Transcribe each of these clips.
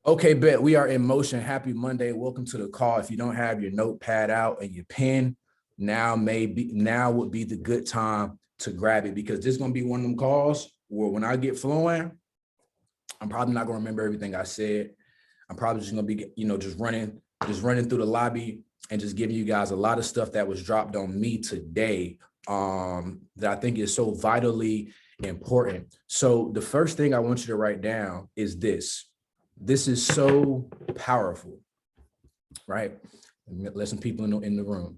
Okay, bet we are in motion. Happy Monday. Welcome to the call. If you don't have your notepad out and your pen, now would be the good time to grab it, because this is going to be one of them calls where when I get flowing, I'm probably not going to remember everything I said. I'm probably just going to be, just running through the lobby and just giving you guys a lot of stuff that was dropped on me today that I think is so vitally important. So the first thing I want you to write down is this. This is so powerful, right? Let some people in the room.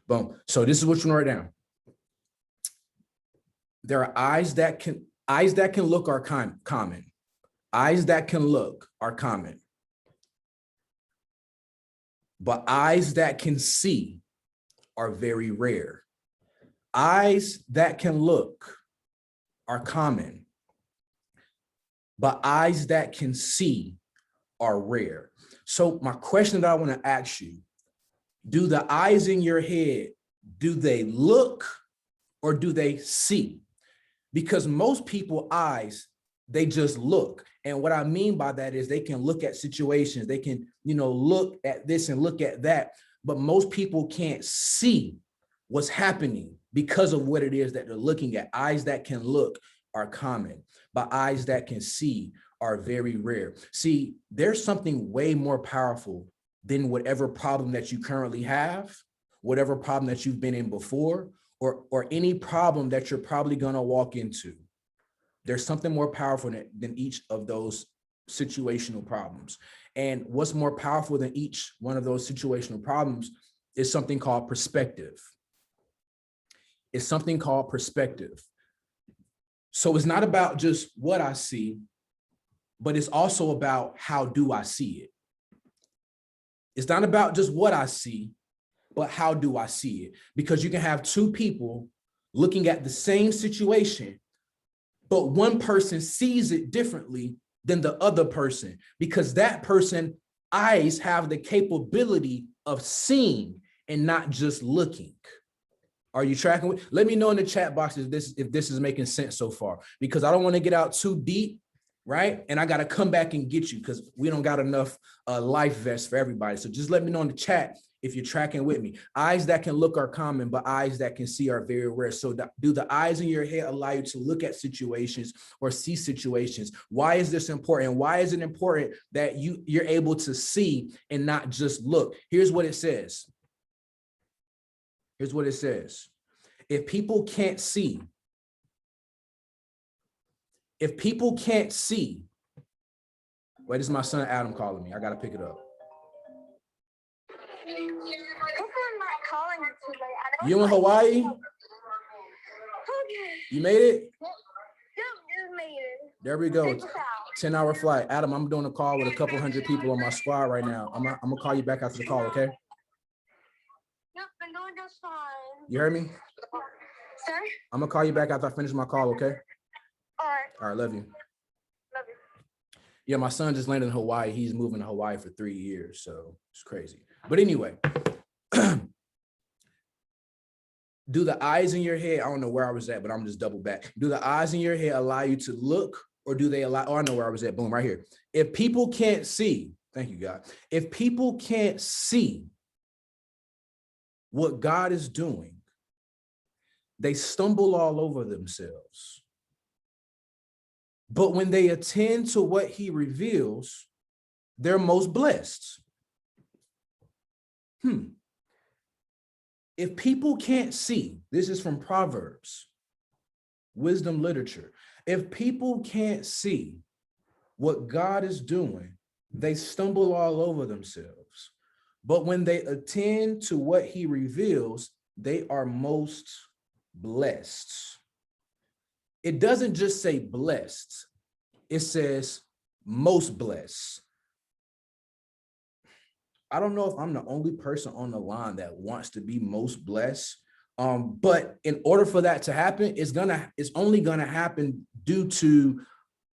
Boom. So this is what you want to write down. There are eyes that can look are common. Eyes that can look are common. But eyes that can see are very rare. Eyes that can look are common, but eyes that can see are rare. So my question that I want to ask you, do the eyes in your head, do they look or do they see? Because most people eyes, they just look. And what I mean by that is they can look at situations, they can, look at this and look at that, but most people can't see what's happening because of what it is that they're looking at. Eyes that can look are common, but eyes that can see are very rare. See, there's something way more powerful than whatever problem that you currently have, whatever problem that you've been in before, or any problem that you're probably going to walk into. There's something more powerful than each of those situational problems. And what's more powerful than each one of those situational problems is something called perspective. It's something called perspective. So it's not about just what I see, but it's also about how do I see it. It's not about just what I see, but how do I see it? Because you can have two people looking at the same situation, but one person sees it differently than the other person, because that person eyes have the capability of seeing and not just looking. Are you tracking with? Let me know in the chat box if this is making sense so far, because I don't want to get out too deep, right? And I got to come back and get you because we don't got enough life vests for everybody. So just let me know in the chat if you're tracking with me. Eyes that can look are common, but eyes that can see are very rare. So do the eyes in your head allow you to look at situations or see situations? Why is this important? Why is it important that you're able to see and not just look? Here's what it says. Here's what it says. If people can't see, wait, this is my son Adam calling me. I got to pick it up. You in Hawaii? Okay. You made it? Yep, just made it. There we go. 10-hour flight. Adam, I'm doing a call with a couple hundred people on my squad right now. I'm gonna call you back after the call, okay? Yep, been doing just fine. You heard me? Sir? I'm gonna call you back after I finish my call, okay? All right. All right, love you. Love you. Yeah, my son just landed in Hawaii. He's moving to Hawaii for 3 years, so it's crazy. But anyway, do the eyes in your head, I don't know where I was at, but I'm just double back. Do the eyes in your head allow you to look, or do they allow, oh, I know where I was at, boom, right here. If people can't see, thank you, God. If people can't see what God is doing, they stumble all over themselves. But when they attend to what he reveals, they're most blessed. If people can't see, this is from Proverbs, wisdom literature. If people can't see what God is doing, they stumble all over themselves. But when they attend to what he reveals, they are most blessed. It doesn't just say blessed, it says most blessed. I don't know if I'm the only person on the line that wants to be most blessed. But in order for that to happen, it's only gonna happen due to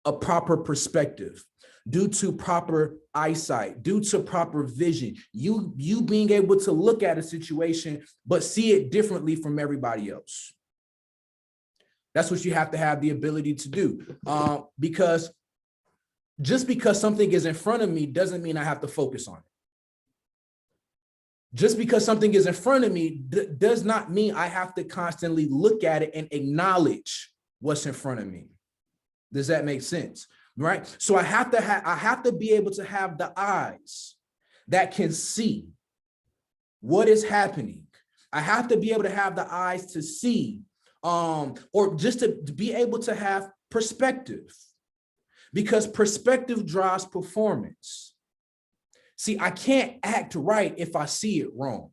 a proper perspective, due to proper eyesight, due to proper vision. You being able to look at a situation, but see it differently from everybody else. That's what you have to have the ability to do. Because Just because something is in front of me doesn't mean I have to focus on it. Just because something is in front of me does not mean I have to constantly look at it and acknowledge what's in front of me. Does that make sense? Right? So I have to be able to have the eyes that can see what is happening. I have to be able to have the eyes to see, or just to be able to have perspective, because perspective drives performance. See, I can't act right if I see it wrong.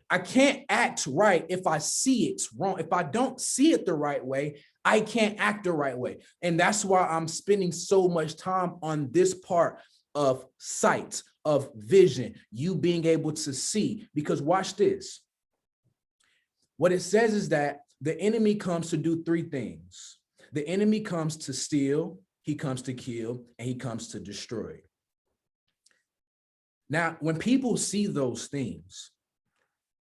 I can't act right if I see it's wrong. If I don't see it the right way, I can't act the right way. And that's why I'm spending so much time on this part of sight, of vision, you being able to see. Because watch this. What it says is that the enemy comes to do three things. The enemy comes to steal, he comes to kill, and he comes to destroy. Now, when people see those things,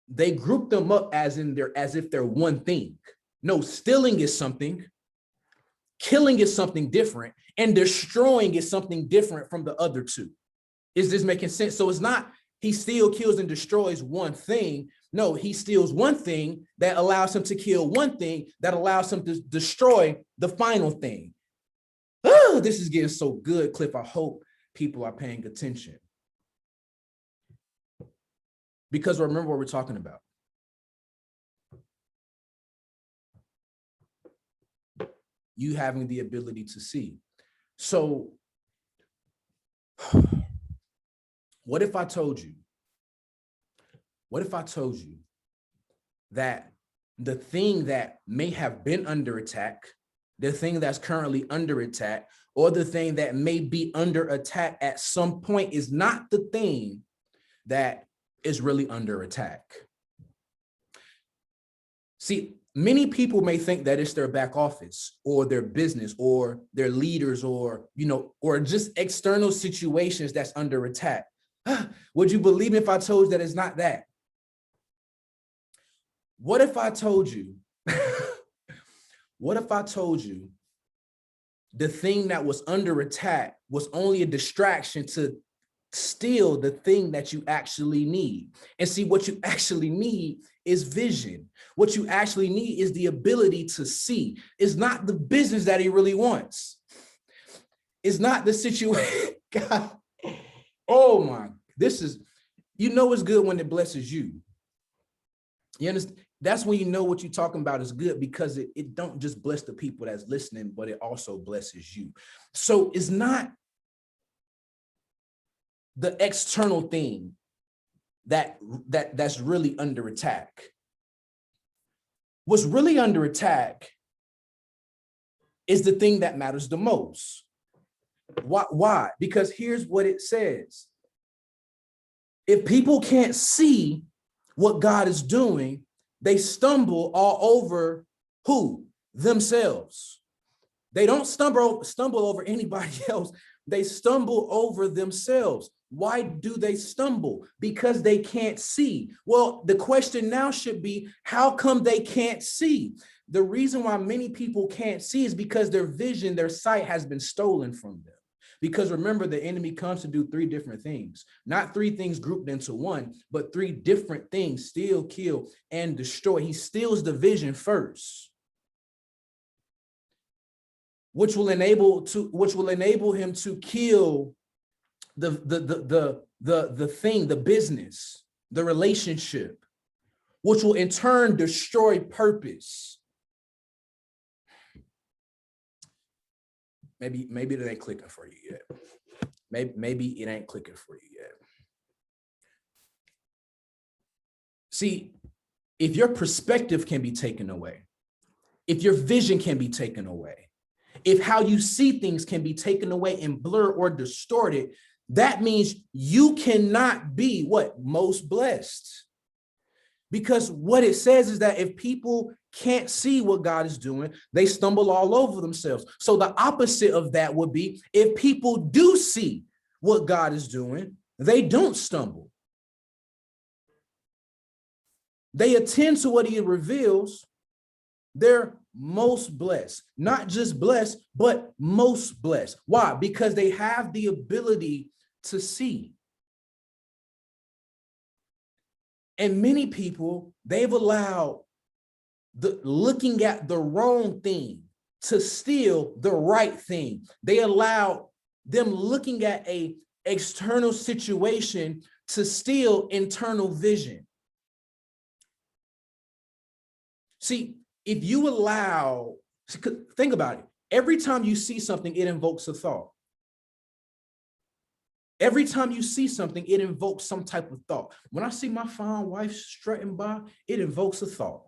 they group them up as if they're one thing. No, stealing is something, killing is something different, and destroying is something different from the other two. Is this making sense? So it's not he steals, kills, and destroys one thing. No, he steals one thing that allows him to kill one thing that allows him to destroy the final thing. Oh, this is getting so good, Cliff. I hope people are paying attention. Because remember what we're talking about. You having the ability to see. So what if I told you that the thing that may have been under attack, the thing that's currently under attack, or the thing that may be under attack at some point is not the thing that is really under attack? See, many people may think that it's their back office or their business or their leaders or, or just external situations that's under attack. Would you believe me if I told you that it's not that? What if I told you, the thing that was under attack was only a distraction to steal the thing that you actually need? And see, what you actually need is vision. What you actually need is the ability to see. It's not the business that he really wants. It's not the situation. God, oh my, this is, it's good when it blesses you. You understand? That's when you know what you're talking about is good, because it don't just bless the people that's listening, but it also blesses you. So it's not the external thing that's really under attack. What's really under attack is the thing that matters the most. Why? Because here's what it says. If people can't see what God is doing, they stumble all over who? Themselves. They don't stumble over anybody else. They stumble over themselves. Why do they stumble? Because they can't see. Well, the question now should be, how come they can't see? The reason why many people can't see is because their vision, their sight has been stolen from them. Because remember, the enemy comes to do three different things, not three things grouped into one, but three different things: steal, kill, and destroy. He steals the vision first, which will enable him to kill the thing, the business, the relationship, which will in turn destroy purpose. Maybe it ain't clicking for you yet. Maybe it ain't clicking for you yet. See, if your perspective can be taken away, if your vision can be taken away, if how you see things can be taken away and blurred or distorted, that means you cannot be what? Most blessed. Because what it says is that if people can't see what God is doing, they stumble all over themselves. So the opposite of that would be, if people do see what God is doing, they don't stumble. They attend to what he reveals. They're most blessed, not just blessed, but most blessed. Why? Because they have the ability to see. And many people, they've allowed the looking at the wrong thing to steal the right thing. They allowed them looking at a external situation to steal internal vision. See, if you allow, think about it. Every time you see something, it invokes a thought. Every time you see something, it invokes some type of thought. When I see my fine wife strutting by, it invokes a thought.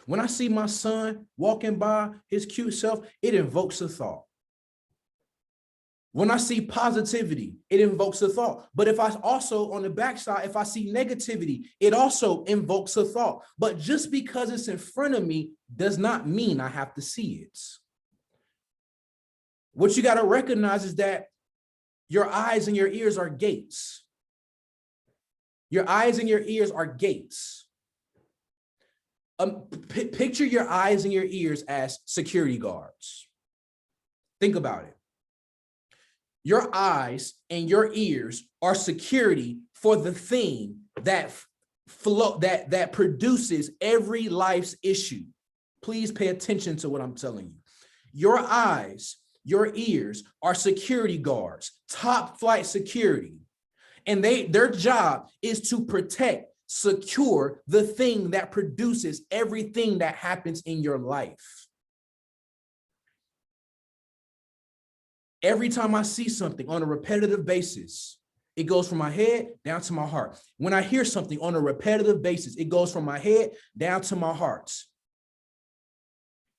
When I see my son walking by his cute self, it invokes a thought. When I see positivity, it invokes a thought. But if I also, on the backside, if I see negativity, it also invokes a thought. But just because it's in front of me does not mean I have to see it. What you got to recognize is that your eyes and your ears are gates. Your eyes and your ears are gates. Picture your eyes and your ears as security guards. Think about it. Your eyes and your ears are security for the thing that that produces every life's issue. Please pay attention to what I'm telling you. Your eyes, your ears are security guards, top flight security. And their job is to protect, secure the thing that produces everything that happens in your life. Every time I see something on a repetitive basis, it goes from my head down to my heart. When I hear something on a repetitive basis, it goes from my head down to my heart.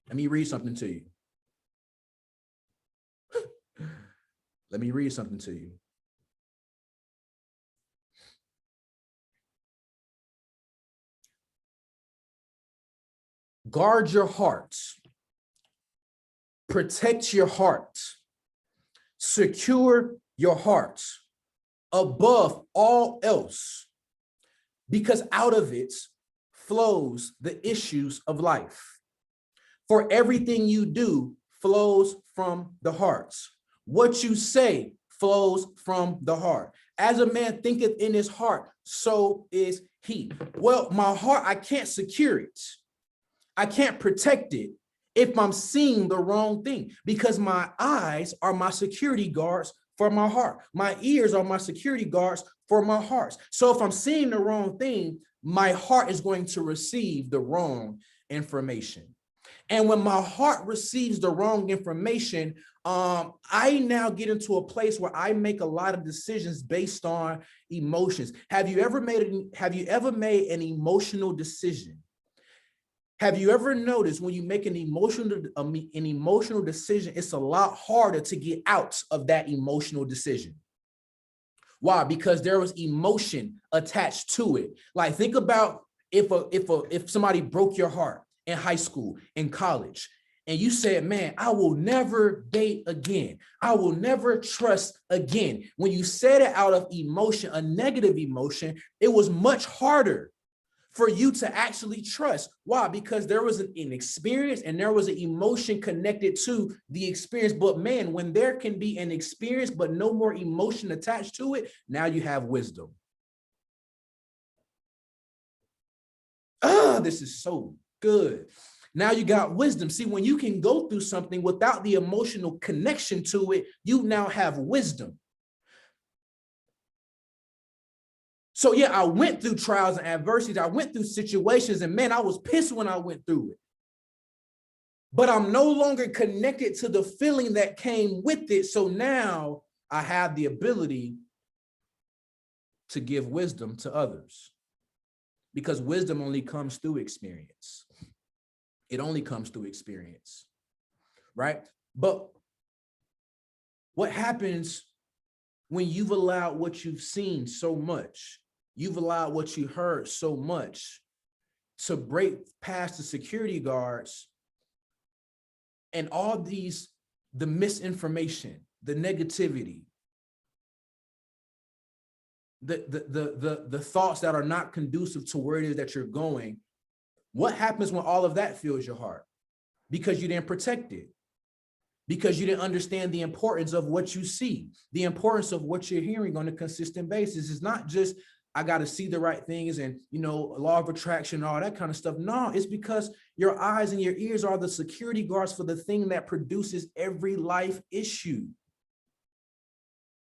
Let me read something to you. Let me read something to you. Guard your heart. Protect your heart. Secure your heart above all else, because out of it flows the issues of life. For everything you do flows from the heart. What you say flows from the heart. As a man thinketh in his heart, so is he. Well, my heart, I can't secure it. I can't protect it if I'm seeing the wrong thing, because my eyes are my security guards for my heart. My ears are my security guards for my heart. So if I'm seeing the wrong thing, my heart is going to receive the wrong information. And when my heart receives the wrong information, I now get into a place where I make a lot of decisions based on emotions. Have you ever made an emotional decision? Have you ever noticed when you make an emotional decision, it's a lot harder to get out of that emotional decision? Why? Because there was emotion attached to it. Like, think about if somebody broke your heart in high school, in college, and you said, man, I will never date again. I will never trust again. When you said it out of emotion, a negative emotion, it was much harder for you to actually trust. Why? Because there was an experience and there was an emotion connected to the experience. But man, when there can be an experience, but no more emotion attached to it, now you have wisdom. This is so good. Now you got wisdom. See, when you can go through something without the emotional connection to it, you now have wisdom. So yeah, I went through trials and adversities. I went through situations, and man, I was pissed when I went through it. But I'm no longer connected to the feeling that came with it. So now I have the ability to give wisdom to others, because wisdom only comes through experience. It only comes through experience, right? But what happens when you've allowed what you've seen so much, you've allowed what you heard so much to break past the security guards and all these, the misinformation, the negativity, the thoughts that are not conducive to where it is that you're going? What happens when all of that fills your heart? because you didn't protect it, because you didn't understand the importance of what you see, the importance of what you're hearing on a consistent basis. It's not just, I got to see the right things and, law of attraction, all that kind of stuff. No, it's because your eyes and your ears are the security guards for the thing that produces every life issue.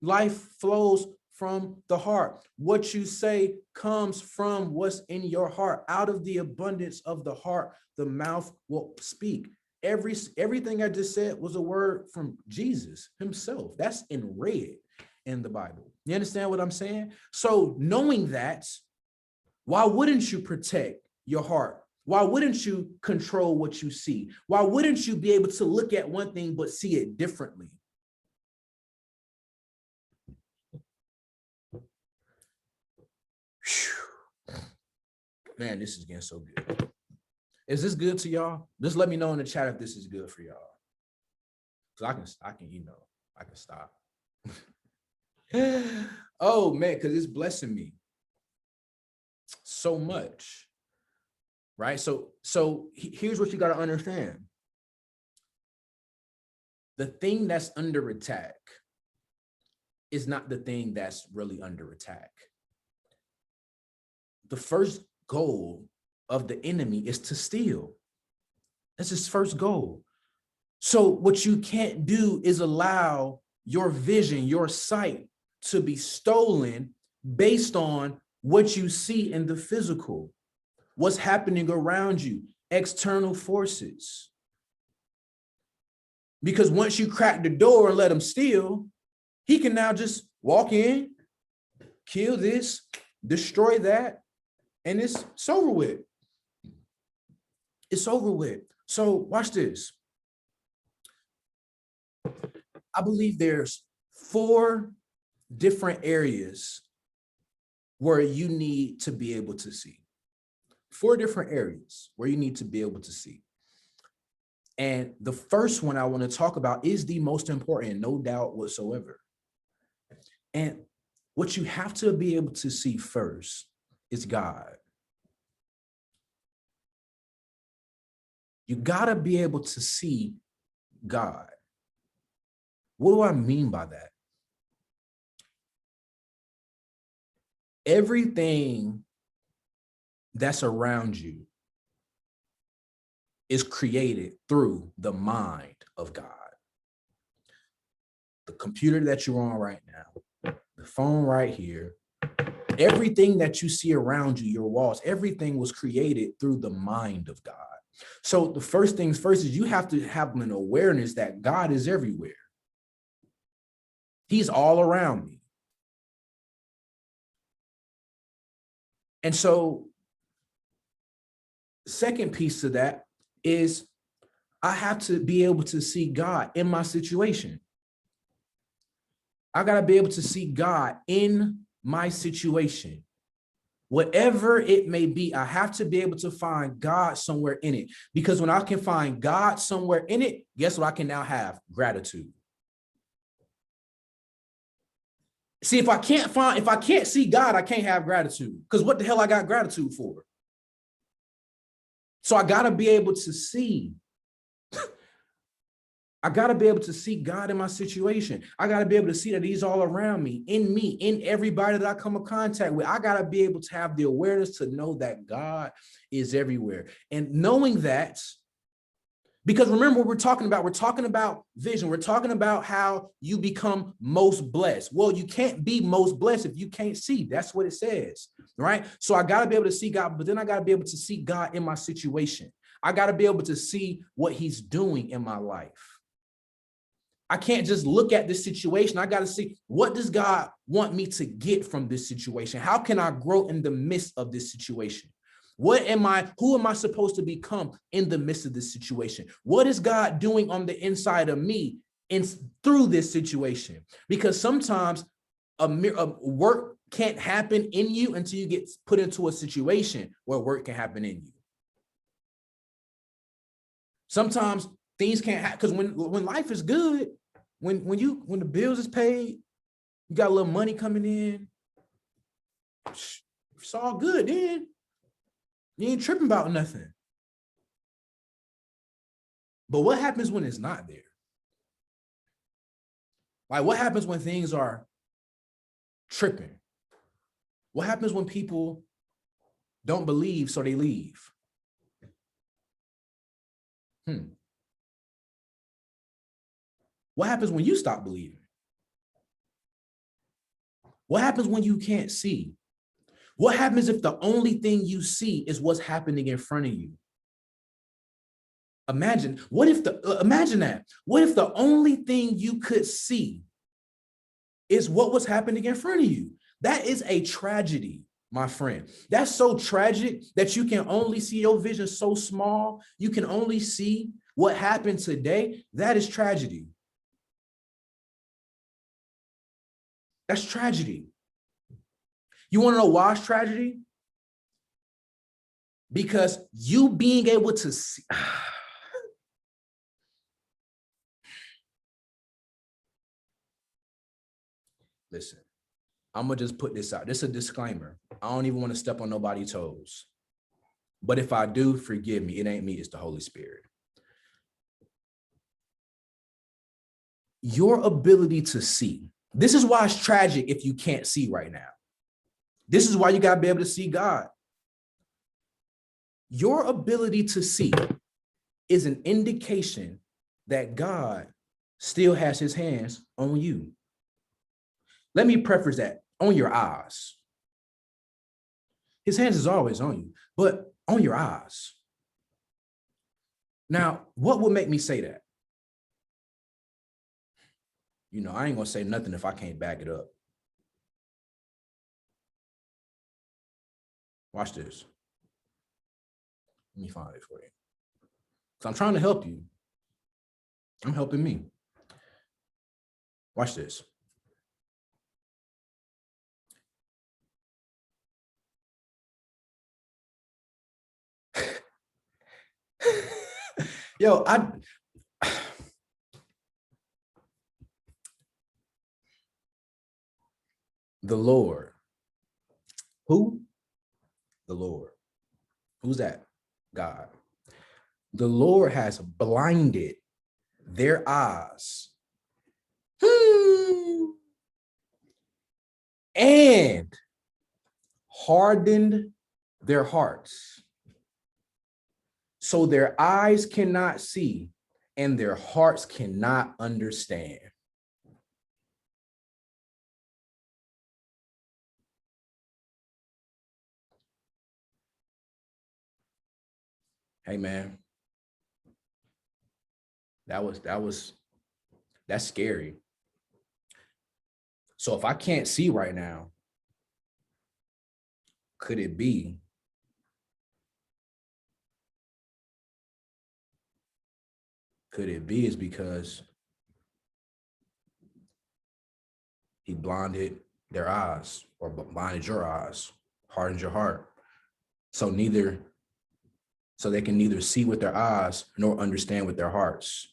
Life flows from the heart. What you say comes from what's in your heart. Out of the abundance of the heart, the mouth will speak. Everything I just said was a word from Jesus himself. That's in red in the Bible. You understand what I'm saying? So knowing that, why wouldn't you protect your heart? Why wouldn't you control what you see? Why wouldn't you be able to look at one thing but see it differently? Man, this is getting so good. Is this good to y'all? Just let me know in the chat if this is good for y'all. So I can stop. Oh man, because it's blessing me so much. Right? So here's what you got to understand. The thing that's under attack is not the thing that's really under attack. The first goal of the enemy is to steal. That's his first goal. So what you can't do is allow your vision, your sight to be stolen based on what you see in the physical, what's happening around you, external forces. Because once you crack the door and let him steal, he can now just walk in, kill this, destroy that, and it's over with. It's over with. So watch this. I believe there's 4 different areas where you need to be able to see. 4 different areas where you need to be able to see. And the first one I want to talk about is the most important, no doubt whatsoever. And what you have to be able to see first is God. You got to be able to see God. What do I mean by that? Everything that's around you is created through the mind of God. The computer that you're on right now, the phone right here, everything that you see around you, your walls, everything was created through the mind of God. So the first things first is you have to have an awareness that God is everywhere. He's all around me. And so second piece to that is I have to be able to see God in my situation. I got to be able to see God in my situation. Whatever it may be, I have to be able to find God somewhere in it. Because when I can find God somewhere in it, guess what? I can now have gratitude. See, if I can't see God, I can't have gratitude. Because what the hell I got gratitude for? So I got to be able to see. I got to be able to see God in my situation. I got to be able to see that he's all around me, in everybody that I come in contact with. I got to be able to have the awareness to know that God is everywhere. And knowing that, because remember what we're talking about vision. We're talking about how you become most blessed. Well, you can't be most blessed if you can't see. That's what it says, right? So I got to be able to see God, but then I got to be able to see God in my situation. I got to be able to see what he's doing in my life. I can't just look at this situation. I got to see, what does God want me to get from this situation? How can I grow in the midst of this situation? Who am I supposed to become in the midst of this situation? What is God doing on the inside of me through this situation? Because sometimes a work can't happen in you until you get put into a situation where work can happen in you. Sometimes things can't happen because when life is good, when the bills is paid, you got a little money coming in, it's all good then. You ain't tripping about nothing. But what happens when it's not there? Like, what happens when things are tripping? What happens when people don't believe, so they leave? What happens when you stop believing? What happens when you can't see? What happens if the only thing you see is what's happening in front of you? Imagine that. What if the only thing you could see is what was happening in front of you? That is a tragedy, my friend. That's so tragic that you can only see your vision so small. You can only see what happened today. That is tragedy. That's tragedy. You want to know why it's tragedy? Because you being able to see. Listen, I'm going to just put this out. This is a disclaimer. I don't even want to step on nobody's toes. But if I do, forgive me. It ain't me, it's the Holy Spirit. Your ability to see. This is why it's tragic if you can't see right now. This is why you got to be able to see God. Your ability to see is an indication that God still has his hands on you. Let me preface that on your eyes. His hands is always on you, but on your eyes. Now, what would make me say that? You know, I ain't gonna say nothing if I can't back it up. Watch this. Let me find it for you. So I'm trying to help you. I'm helping me. Watch this. Yo, the Lord. Who? The Lord. Who's that? God. The Lord has blinded their eyes and hardened their hearts, so their eyes cannot see and their hearts cannot understand. Hey man, that's scary. So if I can't see right now, could it be is because he blinded their eyes, or blinded your eyes, hardened your heart, so they can neither see with their eyes nor understand with their hearts.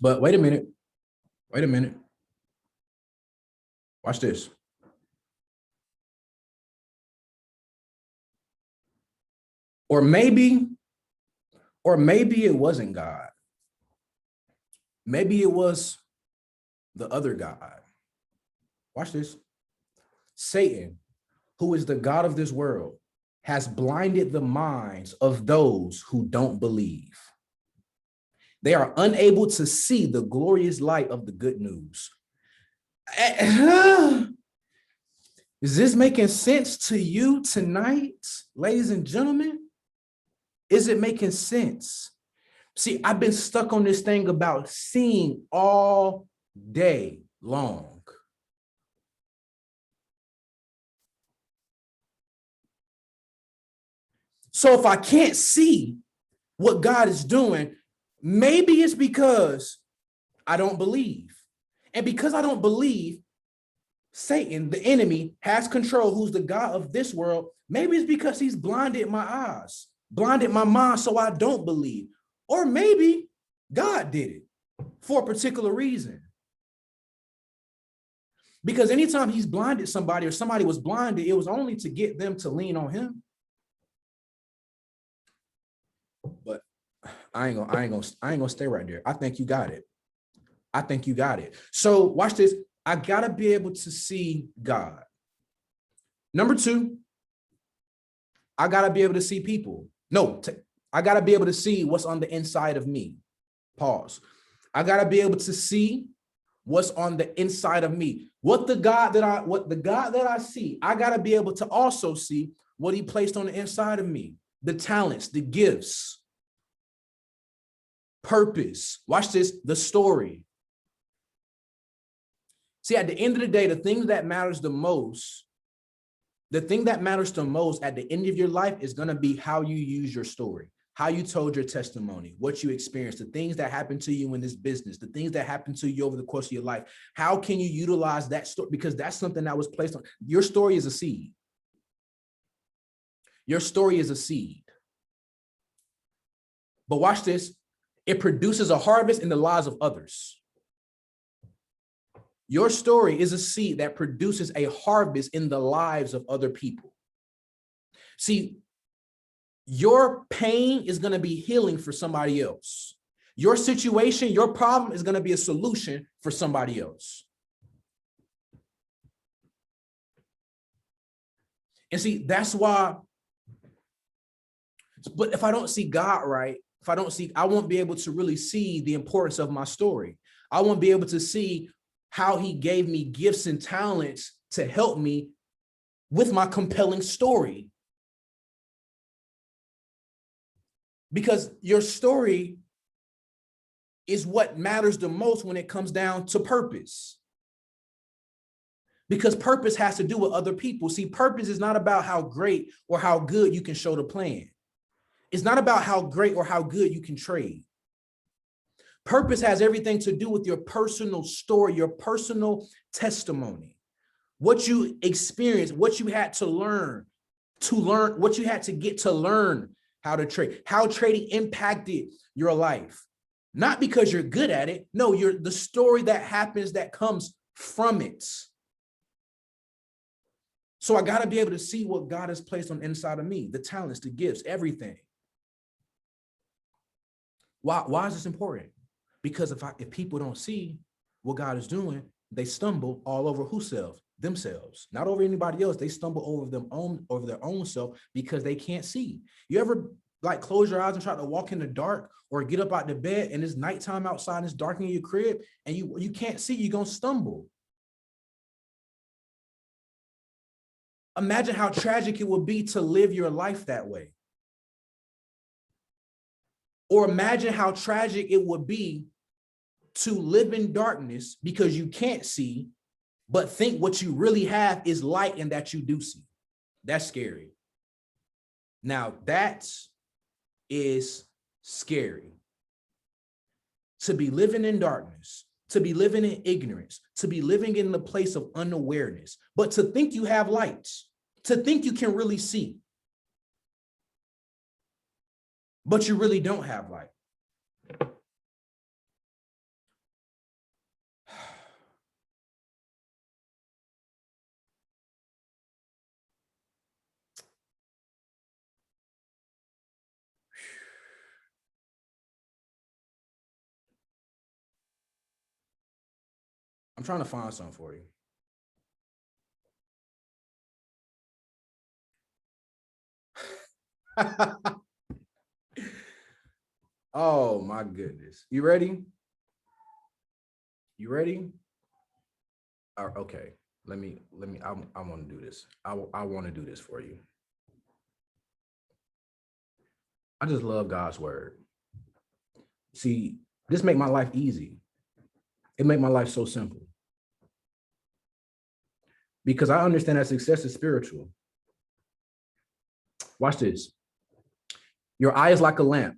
But wait a minute. Watch this. Or maybe it wasn't God. Maybe it was the other God. Watch this. Satan, who is the God of this world, has blinded the minds of those who don't believe. They are unable to see the glorious light of the good news. Is this making sense to you tonight, ladies and gentlemen? Is it making sense? See, I've been stuck on this thing about seeing all day long. So if I can't see what God is doing, maybe it's because I don't believe. And because I don't believe, Satan, the enemy, has control, who's the God of this world. Maybe it's because he's blinded my eyes, blinded my mind, so I don't believe. Or maybe God did it for a particular reason. Because anytime he's blinded somebody, or somebody was blinded, it was only to get them to lean on him. But I ain't gonna stay right there. I think you got it. I think you got it. So watch this. I gotta be able to see God. Number two, I gotta be able to see people. No, I gotta be able to see what's on the inside of me. Pause. I gotta be able to see what's on the inside of me. What the God that I see, I gotta be able to also see what he placed on the inside of me. The talents, the gifts, purpose. Watch this, the story. See, at the end of the day, the thing that matters the most at the end of your life is going to be how you use your story, how you told your testimony, what you experienced, the things that happened to you in this business, the things that happened to you over the course of your life. How can you utilize that story? Because that's something that was placed on your story is a seed. Your story is a seed. But watch this. It produces a harvest in the lives of others. Your story is a seed that produces a harvest in the lives of other people. See, your pain is going to be healing for somebody else. Your situation, your problem is going to be a solution for somebody else. And see, that's why, but if I don't see God right, I won't be able to really see the importance of my story. I won't be able to see how he gave me gifts and talents to help me with my compelling story. Because your story is what matters the most when it comes down to purpose. Because purpose has to do with other people. See, purpose is not about how great or how good you can show the plan. It's not about how great or how good you can trade. Purpose has everything to do with your personal story, your personal testimony, what you experienced, what you had to learn, what you had to get to learn how to trade, how trading impacted your life. Not because you're good at it. No, you're the story that happens that comes from it. So I got to be able to see what God has placed on the inside of me, the talents, the gifts, everything. Why is this important? Because if people don't see what God is doing, they stumble all over themselves, not over anybody else. They stumble over their own self because they can't see. You ever like close your eyes and try to walk in the dark or get up out the bed and it's nighttime outside and it's dark in your crib and you can't see, you're going to stumble. Imagine how tragic it would be to live your life that way. Or imagine how tragic it would be to live in darkness because you can't see, but think what you really have is light and that you do see. That's scary. Now, that is scary. To be living in darkness, to be living in ignorance, to be living in the place of unawareness, but to think you have lights, to think you can really see, but you really don't have light. I'm trying to find something for you. Oh my goodness. You ready? You ready? Okay. I want to do this. I want to do this for you. I just love God's word. See, this make my life easy. It make my life so simple. Because I understand that success is spiritual. Watch this. Your eye is like a lamp.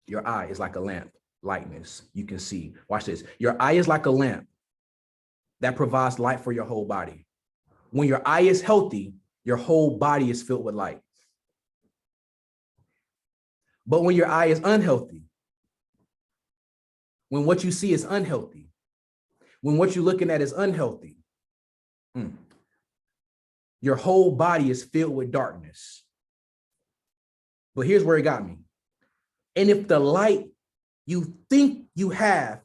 Your eye is like a lamp. Lightness, you can see. Watch this. Your eye is like a lamp that provides light for your whole body. When your eye is healthy, your whole body is filled with light. But when your eye is unhealthy, when what you see is unhealthy, when what you're looking at is unhealthy, your whole body is filled with darkness. But here's where it got me. And if the light you think you have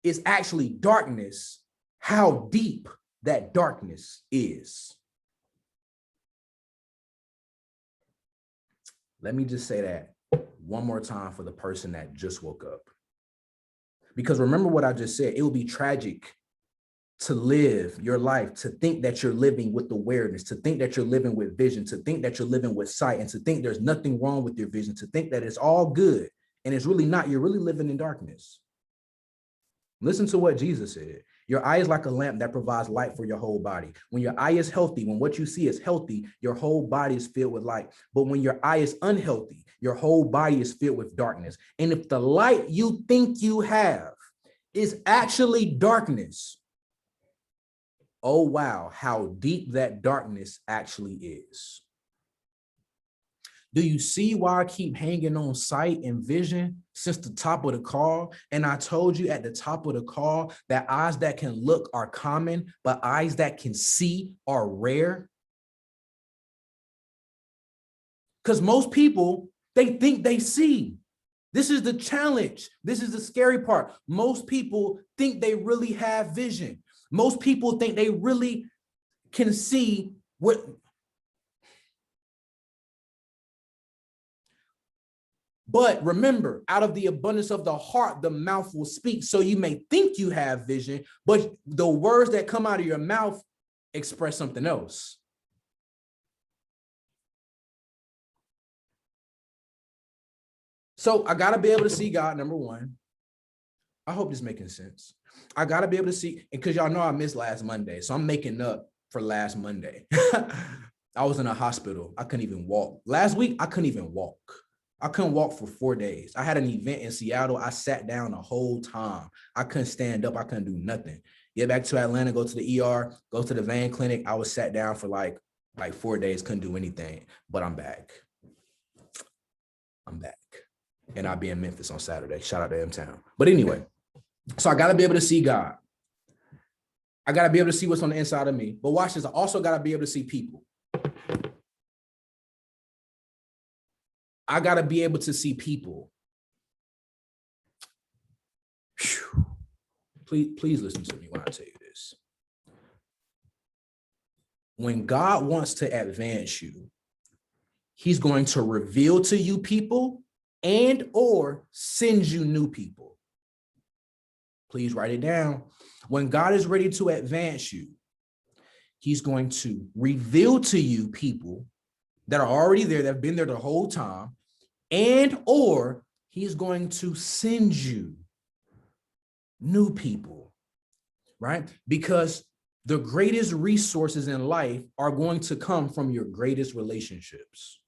is actually darkness, how deep that darkness is. Let me just say that one more time for the person that just woke up. Because remember what I just said, it will be tragic to live your life, to think that you're living with awareness, to think that you're living with vision, to think that you're living with sight, and to think there's nothing wrong with your vision, to think that it's all good, and it's really not. You're really living in darkness. Listen to what Jesus said. Your eye is like a lamp that provides light for your whole body. When your eye is healthy, when what you see is healthy, your whole body is filled with light. But when your eye is unhealthy, your whole body is filled with darkness. And if the light you think you have is actually darkness, oh, wow, how deep that darkness actually is. Do you see why I keep hanging on sight and vision since the top of the call? And I told you at the top of the call that eyes that can look are common, but eyes that can see are rare. Because most people, they think they see. This is the challenge. This is the scary part. Most people think they really have vision. Most people think they really can see what. But remember, out of the abundance of the heart, the mouth will speak. So you may think you have vision, but the words that come out of your mouth express something else. So I got to be able to see God, number one. I hope this is making sense. I got to be able to see, because y'all know I missed last Monday. So I'm making up for last Monday. I was in a hospital. I couldn't even walk. Last week, I couldn't even walk. I couldn't walk for 4 days. I had an event in Seattle. I sat down the whole time. I couldn't stand up. I couldn't do nothing. Get back to Atlanta, go to the ER, go to the vein clinic. I was sat down for like 4 days, couldn't do anything, but I'm back. I'm back. And I'll be in Memphis on Saturday. Shout out to M-Town. But anyway, so I got to be able to see God. I got to be able to see what's on the inside of me. But watch this. I also got to be able to see people. I got to be able to see people. Whew. Please listen to me when I tell you this. When God wants to advance you, he's going to reveal to you people and or send you new people. Please write it down. When God is ready to advance you, he's going to reveal to you people that are already there, that have been there the whole time, and or he's going to send you new people, right? Because the greatest resources in life are going to come from your greatest relationships.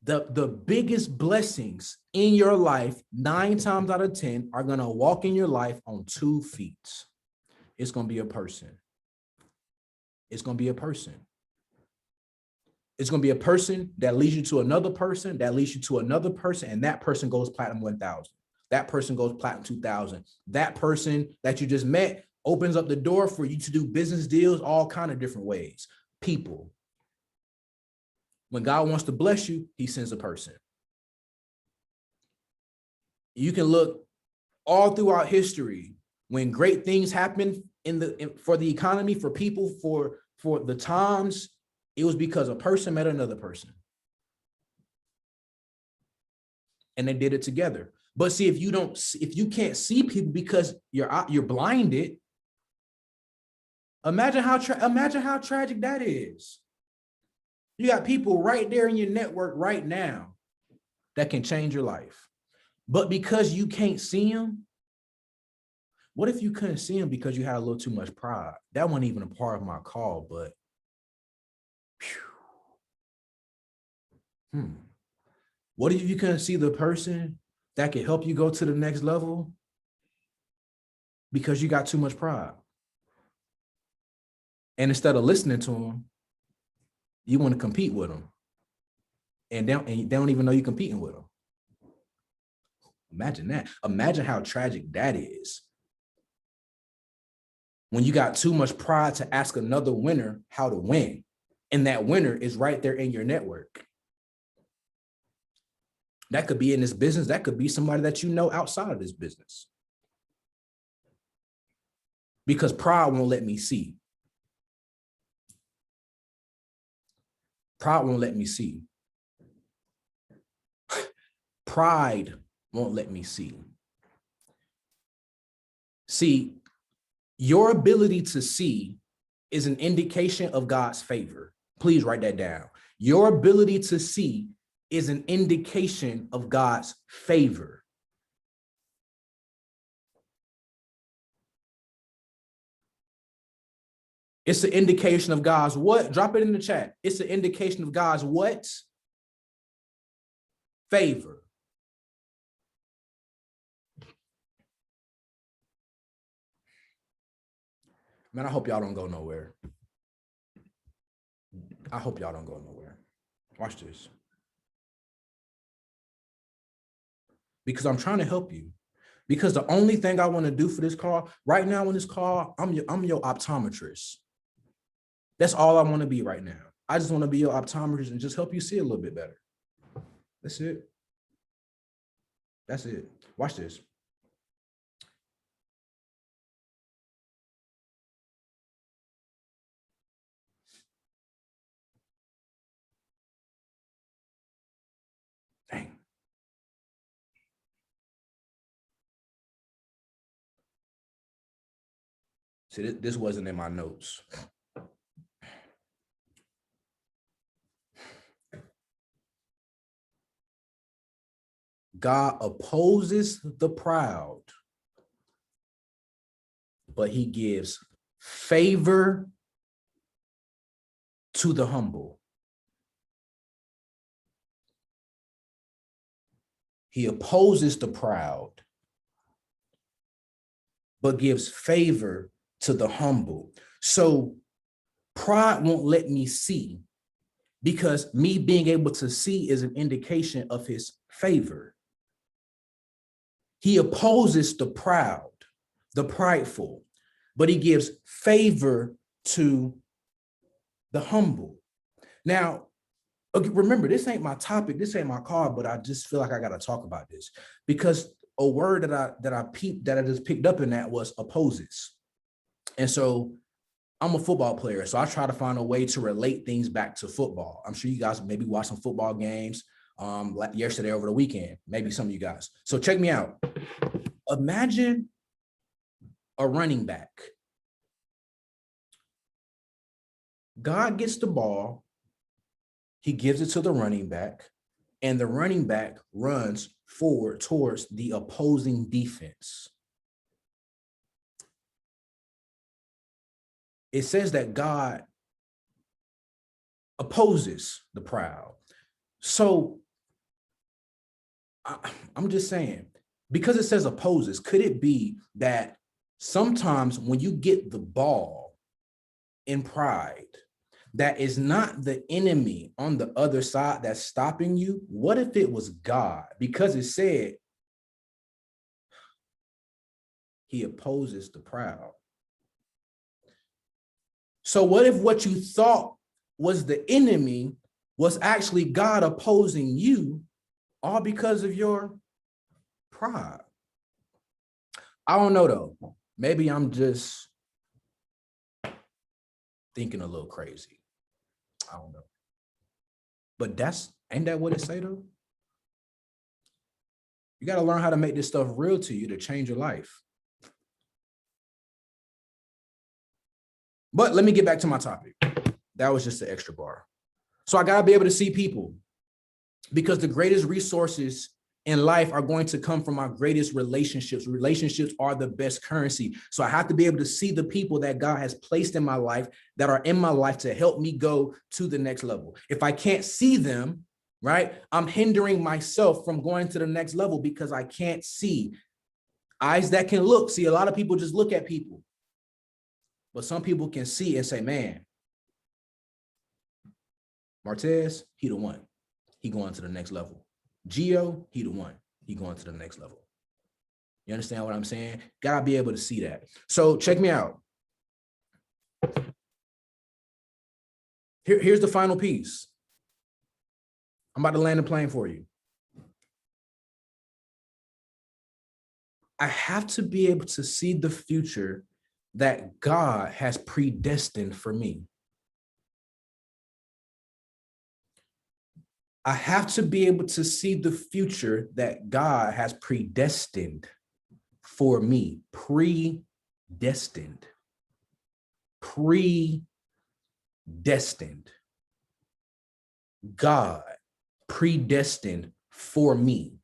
The biggest blessings in your life, 9 times out of 10, are going to walk in your life on 2 feet. It's going to be a person. It's going to be a person. It's going to be a person that leads you to another person, that leads you to another person, and that person goes platinum 1,000. That person goes platinum 2,000. That person that you just met opens up the door for you to do business deals, all kind of different ways. People. When God wants to bless you, he sends a person. You can look all throughout history when great things happen for the economy, for people, for the times, it was because a person met another person. And they did it together. But see, if you can't see people because you're blinded, imagine how tragic that is. You got people right there in your network right now that can change your life. But because you can't see them, what if you couldn't see them because you had a little too much pride? That wasn't even a part of my call, but what if you couldn't see the person that could help you go to the next level because you got too much pride? And instead of listening to them, you want to compete with them. And they don't even know you're competing with them. Imagine that. Imagine how tragic that is. When you got too much pride to ask another winner how to win. And that winner is right there in your network. That could be in this business. That could be somebody that you know outside of this business. Because pride won't let me see. Pride won't let me see. Pride won't let me see. See, your ability to see is an indication of God's favor. Please write that down. Your ability to see is an indication of God's favor. It's an indication of God's what? Drop it in the chat. It's an indication of God's what? Favor. Man, I hope y'all don't go nowhere. I hope y'all don't go nowhere. Watch this. Because I'm trying to help you. Because the only thing I want to do for this call, right now in this call, I'm your optometrist. That's all I want to be right now. I just want to be your optometrist and just help you see a little bit better. That's it. That's it. Watch this. Dang. See, this wasn't in my notes. God opposes the proud, but he gives favor to the humble. He opposes the proud, but gives favor to the humble. So pride won't let me see, because me being able to see is an indication of his favor. He opposes the proud, the prideful, but he gives favor to the humble. Now, remember, this ain't my topic, this ain't my call, but I just feel like I gotta talk about this, because a word that I just picked up in that was opposes. And so I'm a football player, so I try to find a way to relate things back to football. I'm sure you guys maybe watch some football games like yesterday over the weekend, maybe some of you guys. So check me out. Imagine a running back. God gets the ball, he gives it to the running back, and the running back runs forward towards the opposing defense. It says that God opposes the proud. So I'm just saying, because it says opposes, could it be that sometimes when you get the ball in pride, that is not the enemy on the other side that's stopping you? What if it was God? Because it said he opposes the proud. So what if what you thought was the enemy was actually God opposing you, all because of your pride? I don't know though. Maybe I'm just thinking a little crazy. I don't know. But ain't that what it say though? You got to learn how to make this stuff real to you to change your life. But let me get back to my topic. That was just an extra bar. So I got to be able to see people, because the greatest resources in life are going to come from our greatest relationships. Relationships are the best currency. So I have to be able to see the people that God has placed in my life, that are in my life to help me go to the next level. If I can't see them, right, I'm hindering myself from going to the next level because I can't see. Eyes that can look. See, a lot of people just look at people, but some people can see and say, man, Martez, he the one. He going to the next level. Gio, he the one. He going to the next level. You understand what I'm saying? Gotta be able to see that. So check me out. Here's the final piece. I'm about to land the plane for you. I have to be able to see the future that God has predestined for me. I have to be able to see the future that God has predestined for me. Predestined. Predestined. God predestined for me.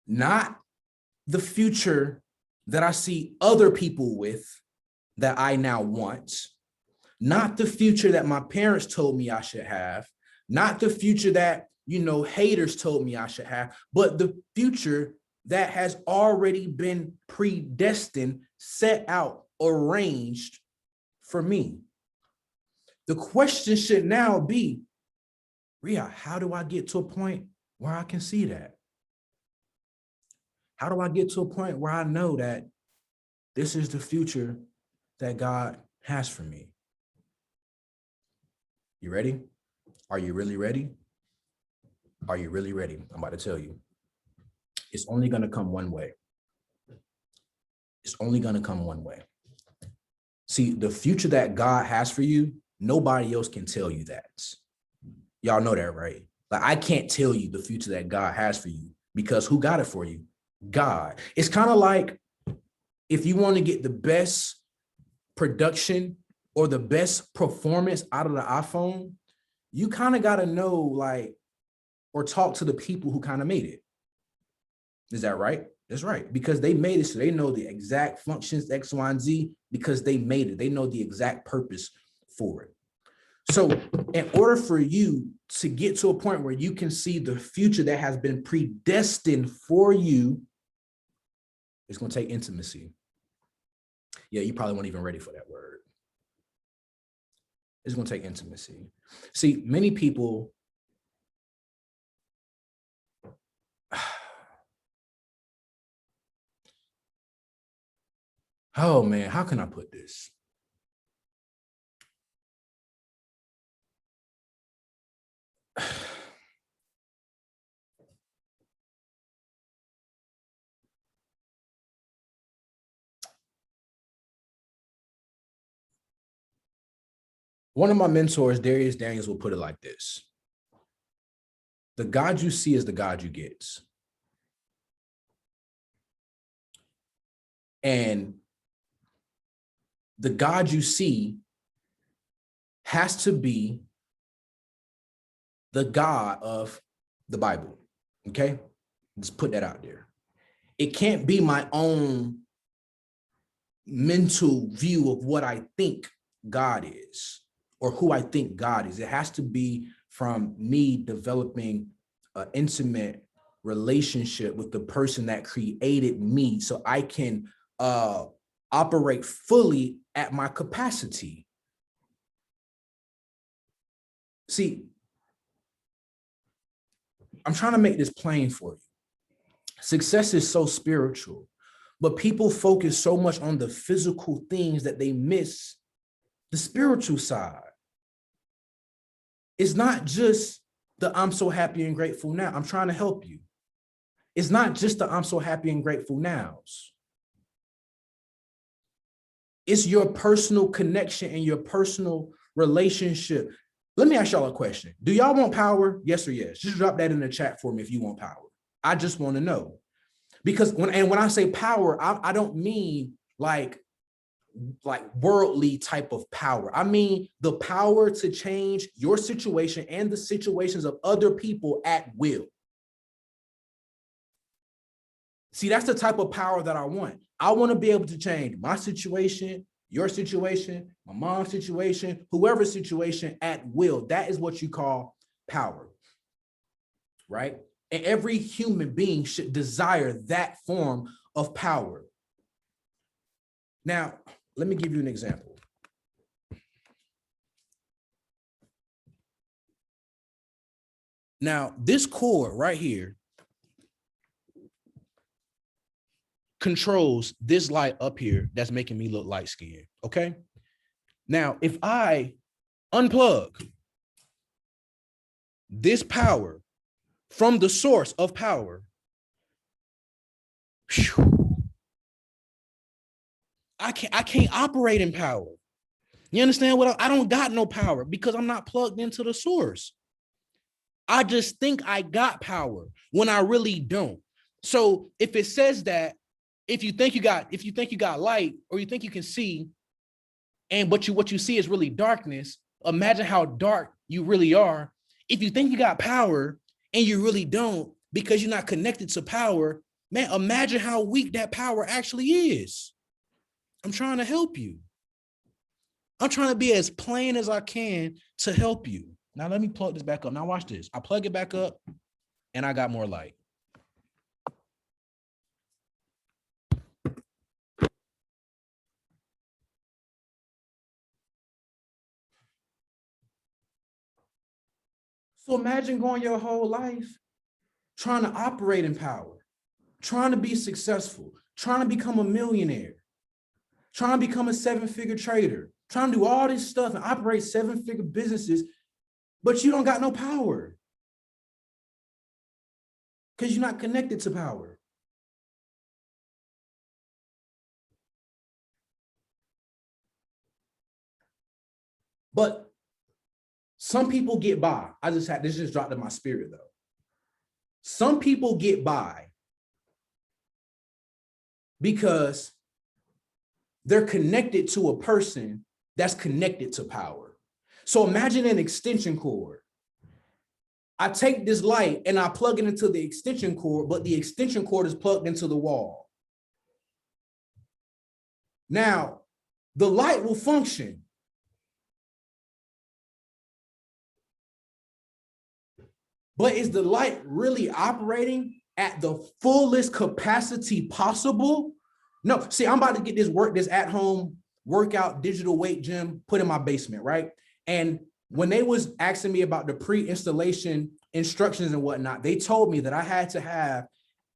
Not the future that I see other people with that I now want. Not the future that my parents told me I should have. Not the future that, haters told me I should have, but the future that has already been predestined, set out, arranged for me. The question should now be, Ria, how do I get to a point where I can see that? How do I get to a point where I know that this is the future that God has for me? You ready? Are you really ready? Are you really ready? I'm about to tell you. It's only going to come one way. It's only going to come one way. See, the future that God has for you, nobody else can tell you that. Y'all know that, right? Like, I can't tell you the future that God has for you, because who got it for you? God. It's kind of like if you want to get the best production or the best performance out of the iPhone, you kind of got to know, or talk to the people who kind of made it. Is that right? That's right. Because they made it, so they know the exact functions, X, Y, and Z, because they made it. They know the exact purpose for it. So in order for you to get to a point where you can see the future that has been predestined for you, it's going to take intimacy. Yeah, you probably weren't even ready for that word. It's going to take intimacy. See, many people, oh man, how can I put this? One of my mentors, Darius Daniels, will put it like this: the God you see is the God you get. And the God you see has to be the God of the Bible. Okay? Let's put that out there. It can't be my own mental view of what I think God is or who I think God is. It has to be from me developing an intimate relationship with the person that created me, so I can operate fully at my capacity. See, I'm trying to make this plain for you. Success is so spiritual, but people focus so much on the physical things that they miss the spiritual side. It's not just the I'm so happy and grateful now. I'm trying to help you. It's not just the I'm so happy and grateful nows. It's your personal connection and your personal relationship. Let me ask y'all a question. Do y'all want power? Yes or yes? Just drop that in the chat for me if you want power. I just want to know. Because when I say power, I don't mean like worldly type of power. I mean the power to change your situation and the situations of other people at will. See, that's the type of power that I want. I want to be able to change my situation, your situation, my mom's situation, whoever's situation at will. That is what you call power, right? And every human being should desire that form of power. Now, let me give you an example. Now, this cord right here controls this light up here that's making me look light skinned, okay? Now, if I Unplug this power from the source of power. Whew. I can't operate in power. You understand what I don't got no power because I'm not plugged into the source. I just think I got power when I really don't. So if it says that, if you think you got light, or you think you can see, and what you see is really darkness, imagine how dark you really are. If you think you got power and you really don't because you're not connected to power, man, imagine how weak that power actually is. I'm trying to help you. I'm trying to be as plain as I can to help you. Now let me plug this back up. Now watch this. I plug it back up and I got more light. So imagine going your whole life trying to operate in power, trying to be successful, trying to become a millionaire, trying to become a 7-figure trader, trying to do all this stuff and operate 7-figure businesses, but you don't got no power because you're not connected to power. But some people get by. This just dropped in my spirit though. Some people get by because they're connected to a person that's connected to power. So imagine an extension cord. I take this light and I plug it into the extension cord, but the extension cord is plugged into the wall. Now, the light will function, but is the light really operating at the fullest capacity possible? No. See, I'm about to get this at-home workout digital weight gym put in my basement, right? And when they was asking me about the pre-installation instructions and whatnot, they told me that I had to have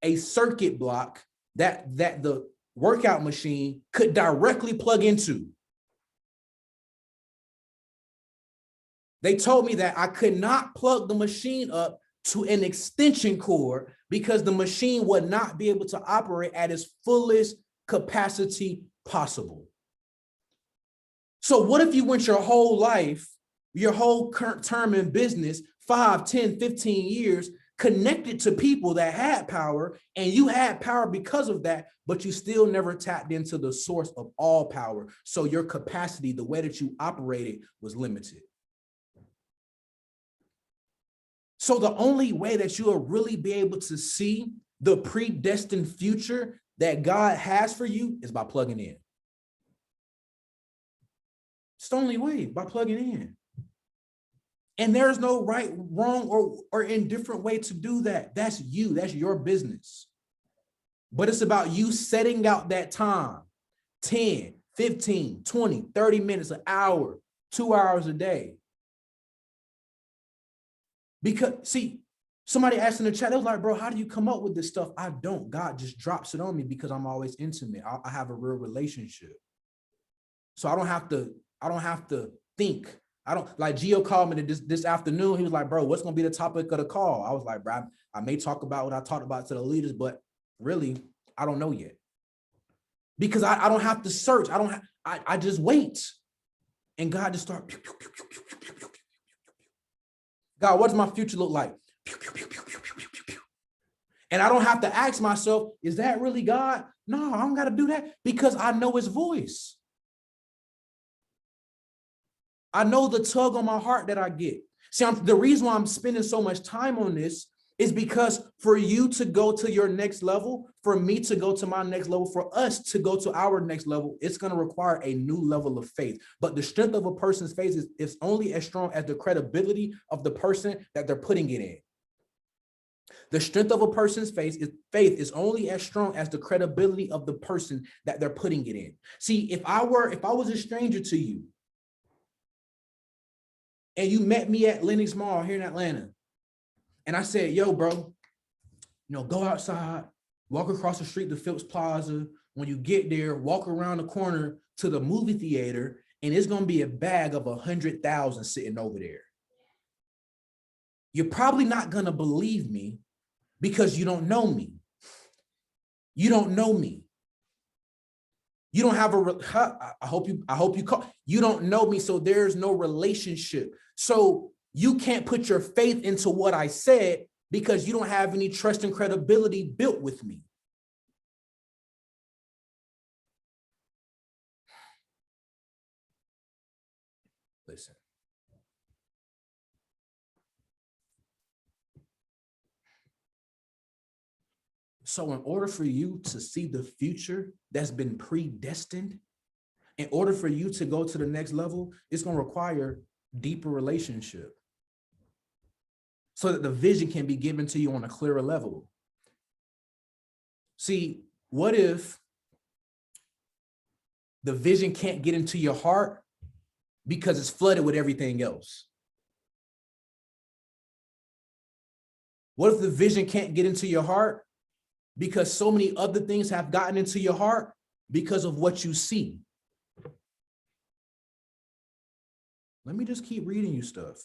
a circuit block that the workout machine could directly plug into. They told me that I could not plug the machine up to an extension cord because the machine would not be able to operate at its fullest capacity possible. So what if you went your whole life, your whole current term in business, 5, 10, 15 years, connected to people that had power, and you had power because of that, but you still never tapped into the source of all power. So your capacity, the way that you operated, was limited. So the only way that you will really be able to see the predestined future that God has for you is by plugging in. It's the only way, by plugging in. And there's no right, wrong, or indifferent way to do that. That's you. That's your business. But it's about you setting out that time, 10, 15, 20, 30 minutes, an hour, 2 hours a day. Because, see, somebody asked in the chat, they was like, bro, how do you come up with this stuff? I don't. God just drops it on me because I'm always intimate. I have a real relationship. So I don't have to think. I don't, like Gio called me this afternoon. He was like, bro, what's going to be the topic of the call? I was like, bro, I may talk about what I talked about to the leaders, but really, I don't know yet. Because I don't have to search. I just wait. And God just start. God, what does my future look like? And I don't have to ask myself, is that really God? No, I don't got to do that because I know his voice. I know the tug on my heart that I get. See, the reason why I'm spending so much time on this is because for you to go to your next level, for me to go to my next level, for us to go to our next level, it's going to require a new level of faith. But the strength of a person's faith is only as strong as the credibility of the person that they're putting it in. The strength of a person's faith is only as strong as the credibility of the person that they're putting it in. See, if I was a stranger to you and you met me at Lenox Mall here in Atlanta, and I said, yo, bro, go outside, walk across the street to Phipps Plaza. When you get there, walk around the corner to the movie theater and it's going to be a bag of 100,000 sitting over there. You're probably not going to believe me because you don't know me. You don't know me. You don't have I hope you call. You don't know me, so there's no relationship. So you can't put your faith into what I said because you don't have any trust and credibility built with me. Listen. So in order for you to see the future that's been predestined, in order for you to go to the next level, it's going to require deeper relationship so that the vision can be given to you on a clearer level. See, what if the vision can't get into your heart because it's flooded with everything else? What if the vision can't get into your heart because so many other things have gotten into your heart because of what you see? Let me just keep reading you stuff.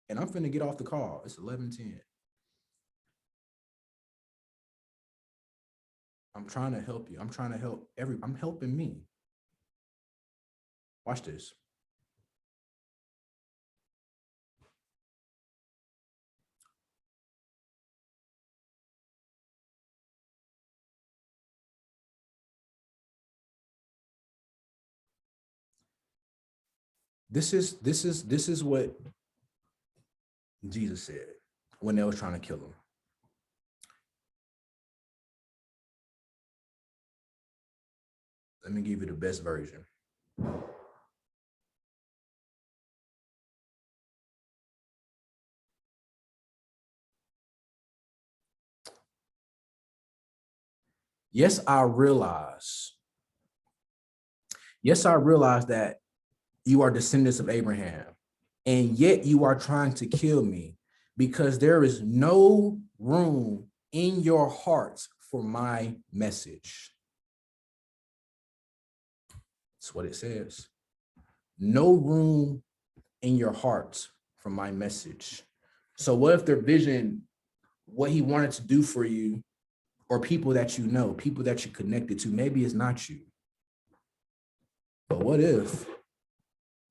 And I'm finna get off the call. It's 11:10. I'm trying to help you. I'm trying to help I'm helping me. Watch this. This is what Jesus said when they was trying to kill him. Let me give you the best version. Yes, I realize that you are descendants of Abraham, and yet you are trying to kill me because there is no room in your hearts for my message. That's what it says. No room in your hearts for my message. So what if their vision, what he wanted to do for you, or people that you know, people that you're connected to, maybe it's not you. But what if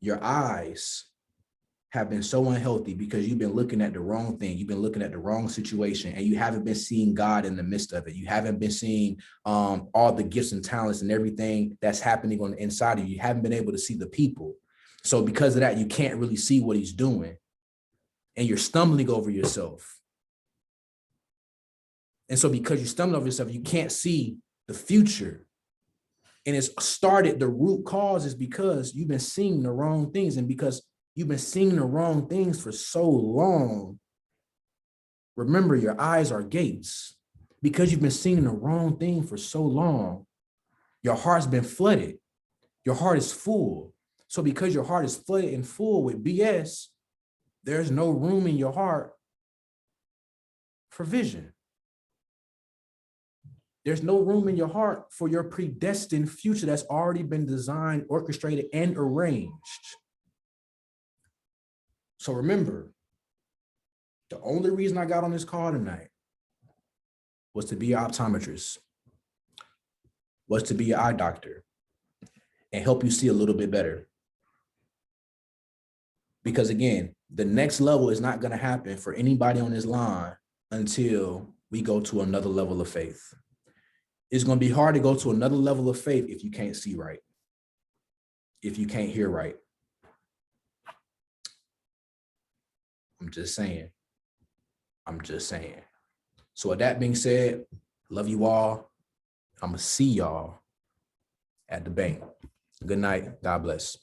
your eyes have been so unhealthy because you've been looking at the wrong thing, you've been looking at the wrong situation, and you haven't been seeing God in the midst of it. You haven't been seeing all the gifts and talents and everything that's happening on the inside of you. You haven't been able to see the people. So because of that, you can't really see what he's doing, and you're stumbling over yourself. And so because you're stumbling over yourself, you can't see the future. And it's started, the root cause is because you've been seeing the wrong things. And because you've been seeing the wrong things for so long, remember, your eyes are gates. Because you've been seeing the wrong thing for so long, your heart's been flooded. Your heart is full. So because your heart is flooded and full with BS, there's no room in your heart for vision. There's no room in your heart for your predestined future that's already been designed, orchestrated, and arranged. So remember, the only reason I got on this call tonight was to be an optometrist, was to be an eye doctor, and help you see a little bit better. Because again, the next level is not going to happen for anybody on this line until we go to another level of faith. It's going to be hard to go to another level of faith if you can't see right, if you can't hear right. I'm just saying. So with that being said, love you all. I'm going to see y'all at the bank. Good night. God bless.